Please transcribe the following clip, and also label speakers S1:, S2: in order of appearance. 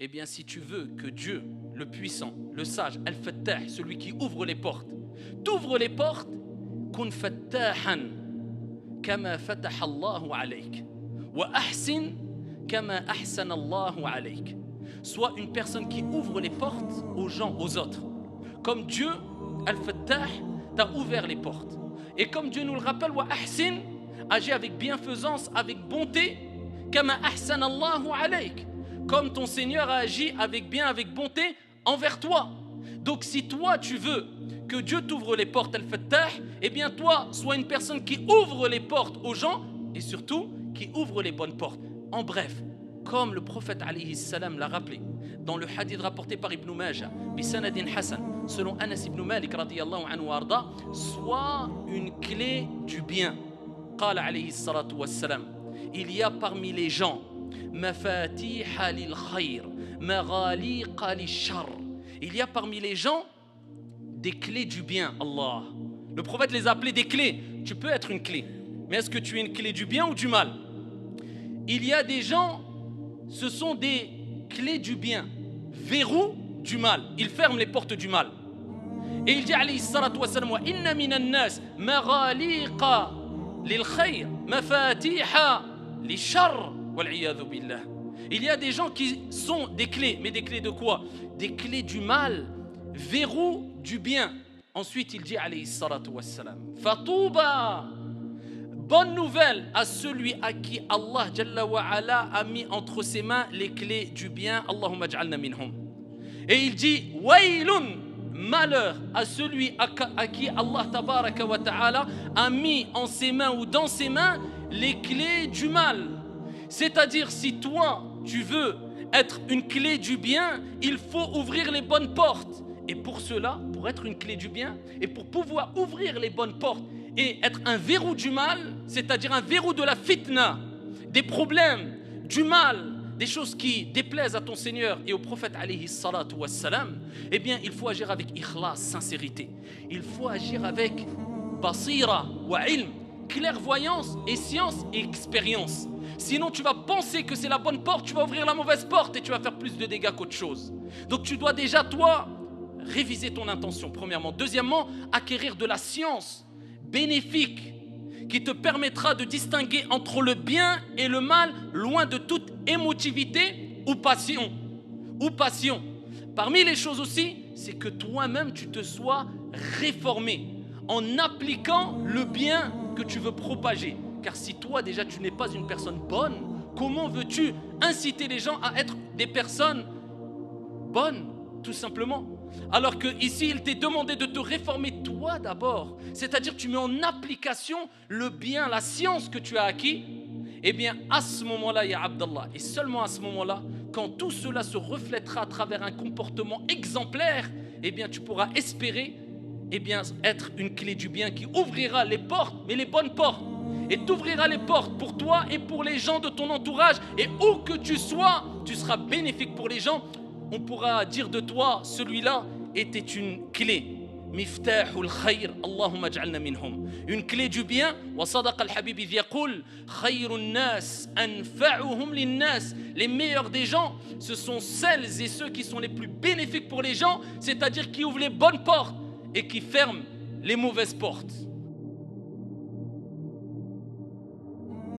S1: Eh bien, si tu veux que Dieu, le puissant, le sage, Al-Fattah, celui qui ouvre les portes, t'ouvre les portes, kun fattahan kama fataha Allahu alayk wa ahsin kama ahsana Allahu alayk. Sois une personne qui ouvre les portes aux gens, aux autres. Comme Dieu, Al-Fattah, t'a ouvert les portes. Et comme Dieu nous le rappelle, wa ahsin, agis avec bienfaisance, avec bonté, kama ahsana Allahu alayk. Comme ton Seigneur a agi avec bien, avec bonté envers toi. Donc si toi tu veux que Dieu t'ouvre les portes, Al-Fattah, eh bien toi, sois une personne qui ouvre les portes aux gens et surtout qui ouvre les bonnes portes. En bref, comme le prophète alayhi salam l'a rappelé dans le hadith rapporté par Ibn Majah, bisanadin Hassan, selon Anas ibn Malik radiyallahu anhu arda, sois une clé du bien. Qala alayhi salatu wassalam, il y a parmi les gens mafatiha lil khayr, maghaliqa lil shar. Il y a parmi les gens des clés du bien, Allah. Le prophète les a appelées des clés. Tu peux être une clé, mais est-ce que tu es une clé du bien ou du mal? Il y a des gens, ce sont des clés du bien, verrous du mal. Ils ferment les portes du mal. Et il dit alayhi salatu wassalam, wa inna minan nas maghaliqa lil khayr, mafatiha lil shar. Il y a des gens qui sont des clés, mais des clés de quoi? Des clés du mal, verrous du bien. Ensuite, il dit alayhi salatu wassalam, Fatouba, bonne nouvelle à celui à qui Allah Jalla wa Ala a mis entre ses mains les clés du bien. Allahumma ja'alna minhum. Et il dit Waylun, malheur à celui à qui Allah Tabaraka wa Ta'ala a mis en ses mains ou dans ses mains les clés du mal. C'est-à-dire, si toi, tu veux être une clé du bien, il faut ouvrir les bonnes portes. Et pour cela, pour être une clé du bien, et pour pouvoir ouvrir les bonnes portes et être un verrou du mal, c'est-à-dire un verrou de la fitna, des problèmes, du mal, des choses qui déplaisent à ton Seigneur et au prophète alayhi salatu wassalam, eh bien, il faut agir avec ikhlas, sincérité. Il faut agir avec basira wa ilm, clairvoyance et science et expérience. Sinon, tu vas penser que c'est la bonne porte, tu vas ouvrir la mauvaise porte et tu vas faire plus de dégâts qu'autre chose. Donc, tu dois déjà, toi, réviser ton intention, premièrement. Deuxièmement, acquérir de la science bénéfique qui te permettra de distinguer entre le bien et le mal, loin de toute émotivité ou passion. Parmi les choses aussi, c'est que toi-même, tu te sois réformé en appliquant le bien que tu veux propager. Car si toi déjà tu n'es pas une personne bonne, comment veux-tu inciter les gens à être des personnes bonnes, tout simplement? Alors que ici il t'est demandé de te réformer toi d'abord, c'est-à-dire tu mets en application le bien, la science que tu as acquis. Eh bien à ce moment-là, ya Abdallah, et seulement à ce moment-là, quand tout cela se reflètera à travers un comportement exemplaire, eh bien tu pourras espérer être une clé du bien qui ouvrira les portes, mais les bonnes portes. Et t'ouvrira les portes pour toi et pour les gens de ton entourage. Et où que tu sois, tu seras bénéfique pour les gens. On pourra dire de toi, celui-là était une clé. Miftahul khayr, Allahumma ja'alna minhum. Une clé du bien. Wa sadaqa al-habib idh yaqul khayrun nas anfa'uhum lin-nas. Les meilleurs des gens, ce sont celles et ceux qui sont les plus bénéfiques pour les gens, c'est-à-dire qui ouvrent les bonnes portes et qui ferment les mauvaises portes.